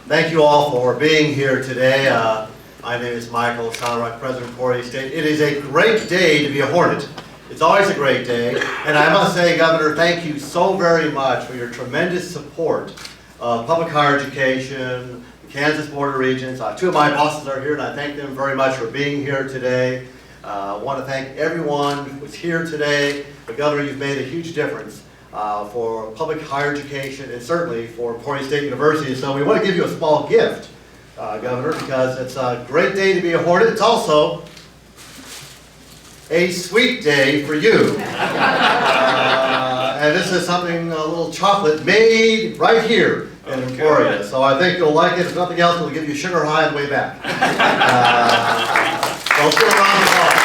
Thank you all for being here today. My name is Michael Sonrock, President of Emporia State. It is a great day to be a Hornet. It's always a great day. And I must say, Governor, thank you so very much for your tremendous support of public higher education, the Kansas Board of Regents. Two of my bosses are here, and I thank them very much for being here today. I want to thank everyone who's here today. But Governor, you've made a huge difference for public higher education and certainly for Emporia State University. So we want to give you a small gift, Governor, because it's a great day to be a Hornet. It's also a sweet day for you. And this is something, a little chocolate made right here in Emporia. So I think you'll like it. If nothing else, it'll give you sugar high on the way back. So let's give a round of applause.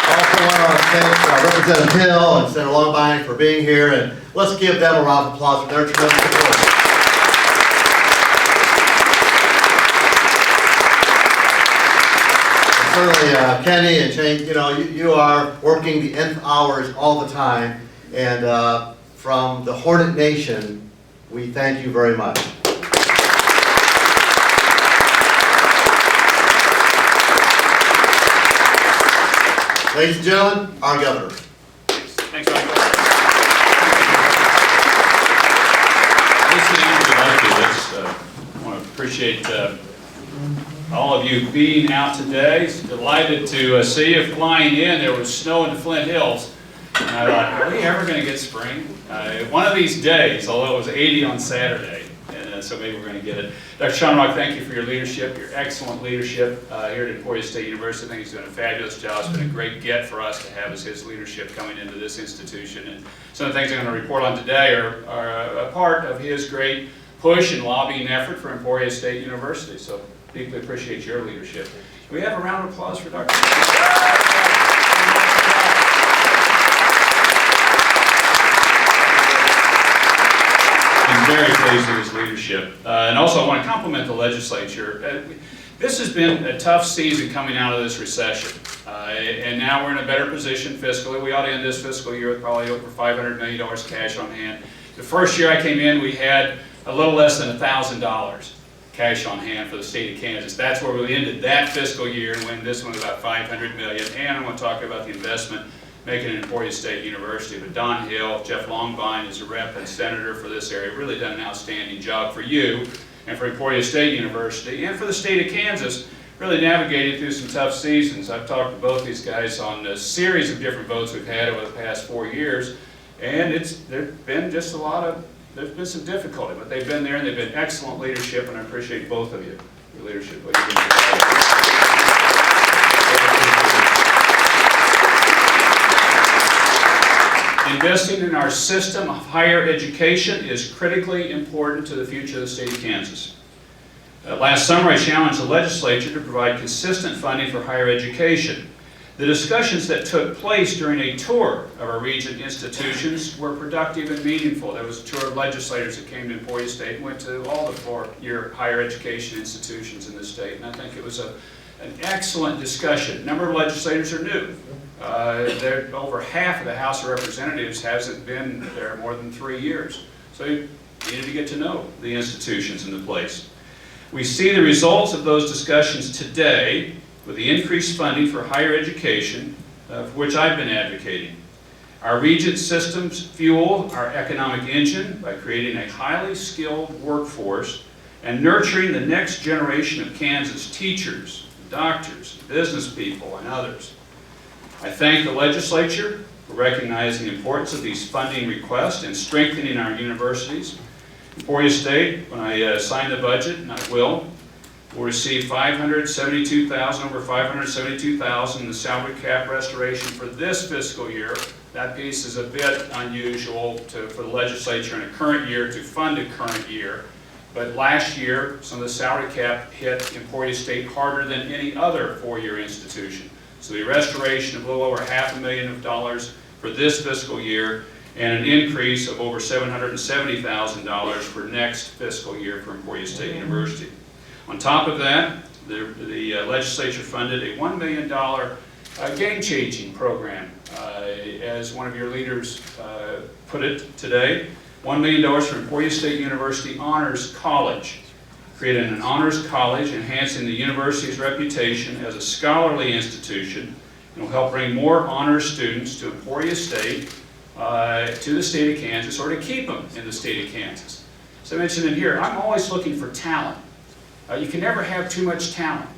Also want to thank Representative Hill and Senator Longbine for being here, and let's give them a round of applause for their tremendous support. And certainly Kenny and Shane, you are working the nth hours all the time, and from the Hornet Nation, we thank you very much. Ladies and gentlemen, our Governor. Thanks, Michael. I want to appreciate all of you being out today. Delighted to see you flying in. There was snow in the Flint Hills. And I thought, are we ever going to get spring? One of these days, although it was 80 on Saturday. So maybe we're going to get it. Dr. Sonrock, thank you for your leadership, your excellent leadership here at Emporia State University. I think he's doing a fabulous job. It's been a great get for us to have as his leadership coming into this institution. And some of the things I'm going to report on today are a part of his great push and lobbying effort for Emporia State University. So deeply appreciate your leadership. Can we have a round of applause for Dr. I'm very pleased with his leadership. And also I want to compliment the legislature. This has been a tough season coming out of this recession. And now we're in a better position fiscally. We ought to end this fiscal year with probably over $500 million cash on hand. The first year I came in, we had a little less than $1,000 cash on hand for the state of Kansas. That's where we ended that fiscal year, and when this one about $500 million. And I want to talk about the investment making it Emporia State University. But Don Hill, Jeff Longbine is a rep and senator for this area, really done an outstanding job for you and for Emporia State University and for the state of Kansas, really navigating through some tough seasons. I've talked to both these guys on a series of different votes we've had over the past 4 years, and there's been just there's been some difficulty, but they've been there and they've been excellent leadership, and I appreciate both of you, your leadership. Investing in our system of higher education is critically important to the future of the state of Kansas. Last summer, I challenged the legislature to provide consistent funding for higher education. The discussions that took place during a tour of our region institutions were productive and meaningful. There was a tour of legislators that came to Emporia State and went to all the 4-year higher education institutions in the state, and I think it was an excellent discussion. A number of legislators are new. Over half of the House of Representatives hasn't been there more than 3 years. So you needed to get to know the institutions in the place. We see the results of those discussions today with the increased funding for higher education, for which I've been advocating. Our region systems fuel our economic engine by creating a highly skilled workforce and nurturing the next generation of Kansas teachers, doctors, business people, and others. I thank the legislature for recognizing the importance of these funding requests and strengthening our universities. Emporia State, when I sign the budget, and I will receive over $572,000 in the salary cap restoration for this fiscal year. That piece is a bit unusual for the legislature in a current year to fund a current year. But last year, some of the salary cap hit Emporia State harder than any other 4-year institution. So the restoration of a little over $500,000 for this fiscal year, and an increase of over $770,000 for next fiscal year for Emporia State University. On top of that, the legislature funded a $1 million game-changing program as one of your leaders put it today, $1 million for Emporia State University Honors College. Creating an honors college, enhancing the university's reputation as a scholarly institution, and will help bring more honors students to Emporia State, to the state of Kansas, or to keep them in the state of Kansas. As I mentioned in here, I'm always looking for talent. You can never have too much talent.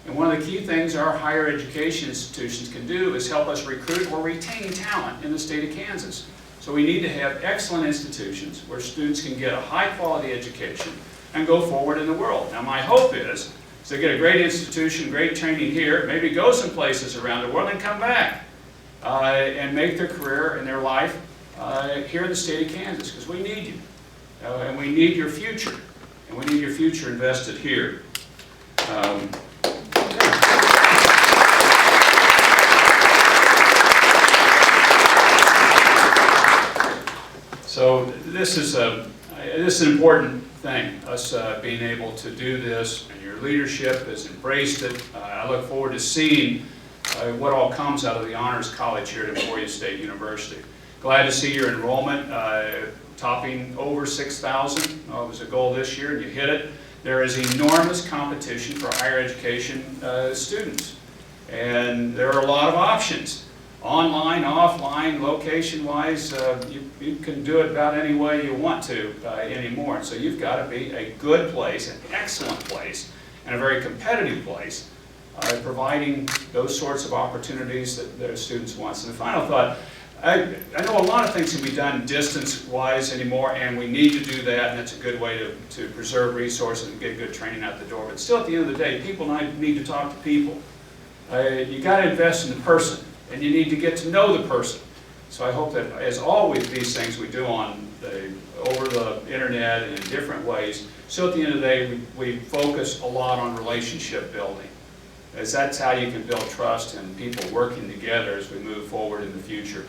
And one of the key things our higher education institutions can do is help us recruit or retain talent in the state of Kansas. So we need to have excellent institutions where students can get a high-quality education and go forward in the world. Now my hope is to get a great institution, great training here, maybe go some places around the world and come back and make their career and their life here in the state of Kansas, because we need you. And we need your future. And we need your future invested here. So this is an important thing, us being able to do this, and your leadership has embraced it. I look forward to seeing what all comes out of the Honors College here at Emporia State University. Glad to see your enrollment topping over 6,000. It was a goal this year and you hit it. There is enormous competition for higher education students, and there are a lot of options. Online, offline, location-wise, you can do it about any way you want to anymore. So you've got to be a good place, an excellent place, and a very competitive place, providing those sorts of opportunities that the students want. And the final thought, I know a lot of things can be done distance-wise anymore, and we need to do that, and that's a good way to preserve resources and get good training out the door. But still, at the end of the day, people need to talk to people. You got to invest in the person, and you need to get to know the person. So I hope that, as always, these things we do over the internet and in different ways, so at the end of the day, we focus a lot on relationship building, as that's how you can build trust and people working together as we move forward in the future.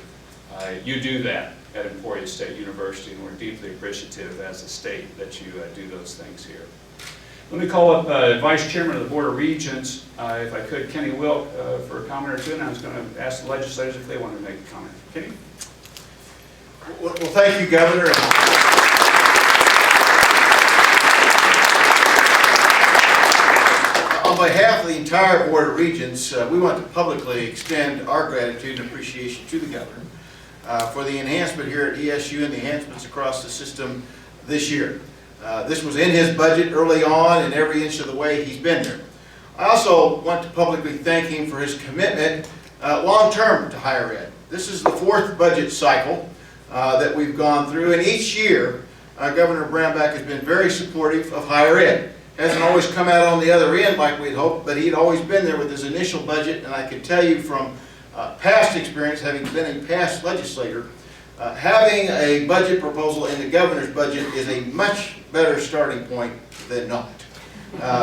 You do that at Emporia State University, and we're deeply appreciative as a state that you do those things here. Let me call up Vice Chairman of the Board of Regents, if I could, Kenny Wilk, for a comment or two, and I was going to ask the legislators if they wanted to make a comment. Kenny? Well, thank you, Governor. On behalf of the entire Board of Regents, we want to publicly extend our gratitude and appreciation to the Governor for the enhancement here at ESU and the enhancements across the system this year. This was in his budget early on, and every inch of the way he's been there. I also want to publicly thank him for his commitment long-term to higher ed. This is the fourth budget cycle that we've gone through, and each year Governor Brownback has been very supportive of higher ed. Hasn't always come out on the other end like we'd hoped, but he'd always been there with his initial budget, and I can tell you from past experience, having been a past legislator, having a budget proposal in the governor's budget is a much better starting point than not.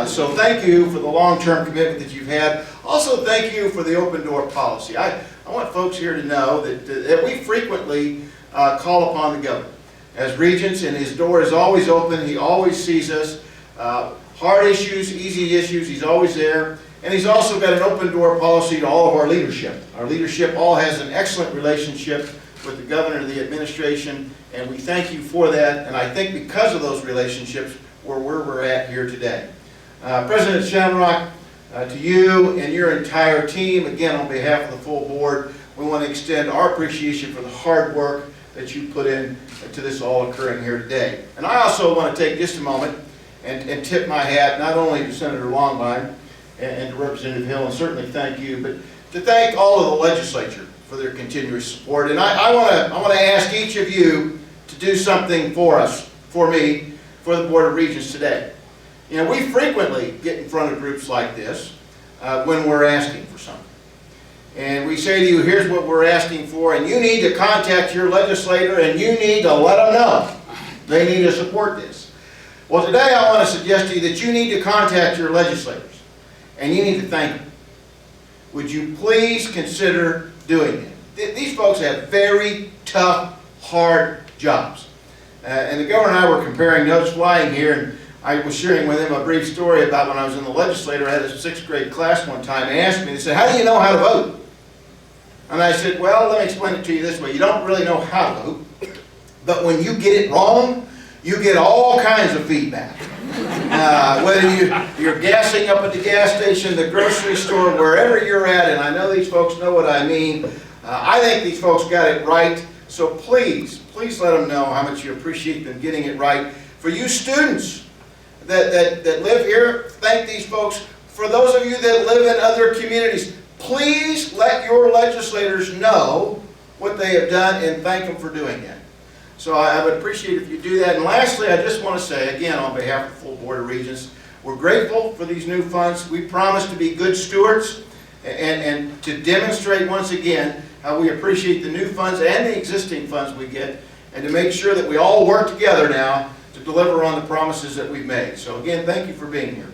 So thank you for the long-term commitment that you've had. Also thank you for the open door policy. I want folks here to know that we frequently call upon the governor as regents, and his door is always open. He always sees us. Hard issues, easy issues, he's always there. And he's also got an open door policy to all of our leadership. Our leadership all has an excellent relationship with the governor and the administration, and we thank you for that. And I think because of those relationships, we're where we're at here today. President Shamrock, to you and your entire team, again on behalf of the full board, we want to extend our appreciation for the hard work that you put in to this all occurring here today. And I also want to take just a moment and tip my hat not only to Senator Longline and to Representative Hill, and certainly thank you, but to thank all of the legislature for their continuous support. And I want to ask each of you to do something for us, for me, for the Board of Regents today. You know, we frequently get in front of groups like this when we're asking for something. And we say to you, here's what we're asking for, and you need to contact your legislator and you need to let them know they need to support this. Well, today I want to suggest to you that you need to contact your legislators and you need to thank them. Would you please consider doing it? These folks have very tough, hard jobs. And the governor and I were comparing notes flying here, and I was sharing with him a brief story about when I was in the legislature. I had a 6th grade class one time. They asked me, they said, how do you know how to vote? And I said, well, let me explain it to you this way. You don't really know how to vote, but when you get it wrong, you get all kinds of feedback. Whether you're gassing up at the gas station, the grocery store, wherever you're at, and I know these folks know what I mean. I think these folks got it right, so please let them know how much you appreciate them getting it right. For you students that live here, thank these folks. For those of you that live in other communities, please let your legislators know what they have done and thank them for doing that. So I would appreciate it if you do that. And lastly, I just want to say, again, on behalf of the full Board of Regents, we're grateful for these new funds. We promise to be good stewards and to demonstrate once again how we appreciate the new funds and the existing funds we get, and to make sure that we all work together now to deliver on the promises that we've made. So again, thank you for being here.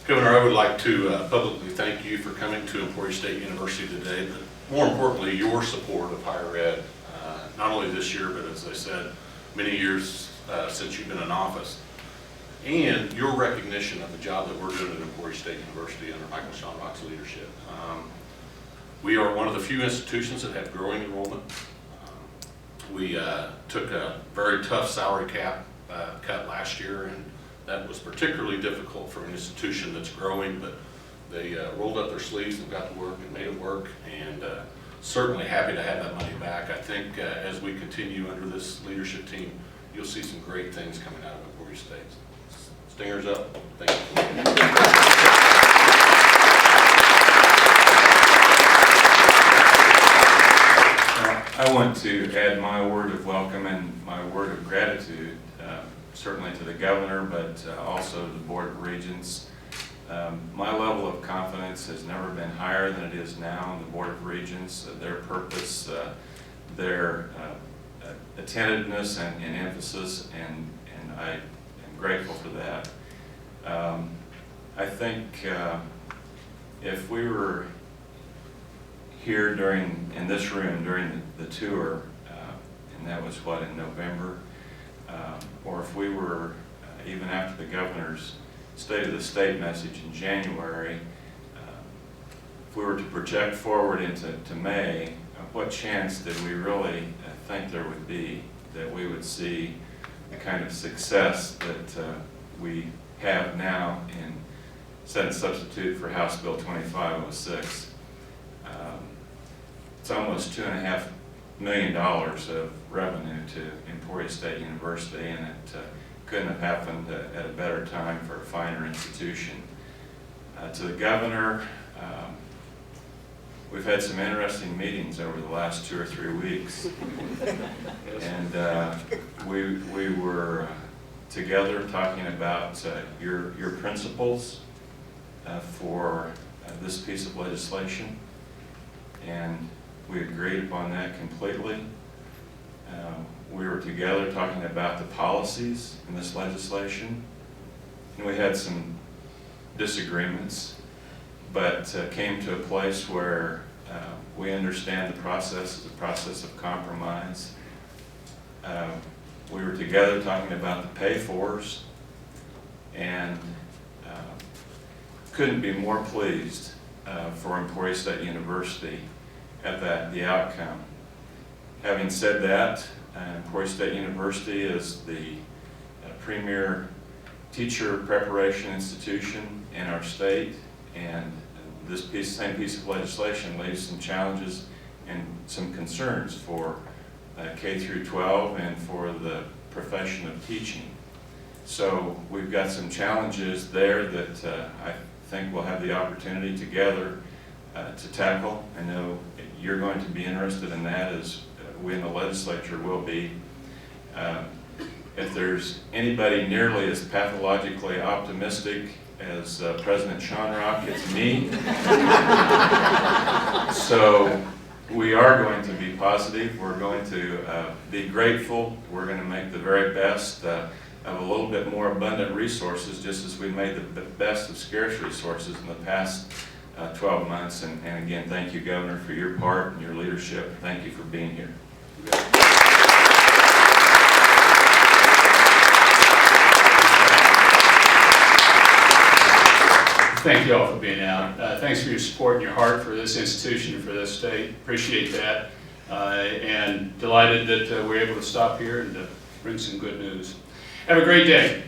Governor, I would like to publicly thank you for coming to Emporia State University today, but more importantly, your support of higher ed, not only this year, but as I said, many years since you've been in office, and your recognition of the job that we're doing at Emporia State University under Michael Schonrock's leadership. We are one of the few institutions that have growing enrollment. We took a very tough salary cap cut last year, and that was particularly difficult for an institution that's growing, but they rolled up their sleeves and got to work and made it work, and certainly happy to have that money back. I think as we continue under this leadership team, you'll see some great things coming out of Emporia State. Stingers up. Thank you. I want to add my word of welcome and my word of gratitude, certainly to the governor, but also to the Board of Regents. My level of confidence has never been higher than it is now in the Board of Regents. Their purpose, their attentiveness and emphasis, and I am grateful for that. I think if we were here in this room during the tour, and that was what, in November, or if we were even after the governor's State of the State message in January, if we were to project forward into May, what chance did we really think there would be that we would see the kind of success that we have now in set and substitute for House Bill 2506? It's almost $2.5 million of revenue to Emporia State University, and it couldn't have happened at a better time for a finer institution. To the governor, we've had some interesting meetings over the last 2 or 3 weeks, and we were together talking about your principles for this piece of legislation, and we agreed upon that completely. We were together talking about the policies in this legislation, and we had some disagreements, but came to a place where we understand the process is a process of compromise. We were together talking about the pay-fors, and couldn't be more pleased for Emporia State University at the outcome. Having said that, Emporia State University is the premier teacher preparation institution in our state, and this same piece of legislation leaves some challenges and some concerns for K through 12 and for the profession of teaching. So we've got some challenges there that I think we'll have the opportunity together to tackle. I know you're going to be interested in that, as we in the legislature will be. If there's anybody nearly as pathologically optimistic as President Schonrock, it's me. So we are going to be positive. We're going to be grateful. We're going to make the very best of a little bit more abundant resources, just as we made the best of scarce resources in the past 12 months. And again, thank you, Governor, for your part and your leadership. Thank you for being here. Thank you all for being out. Thanks for your support and your heart for this institution and for this state. Appreciate that. And delighted that we're able to stop here and bring some good news. Have a great day.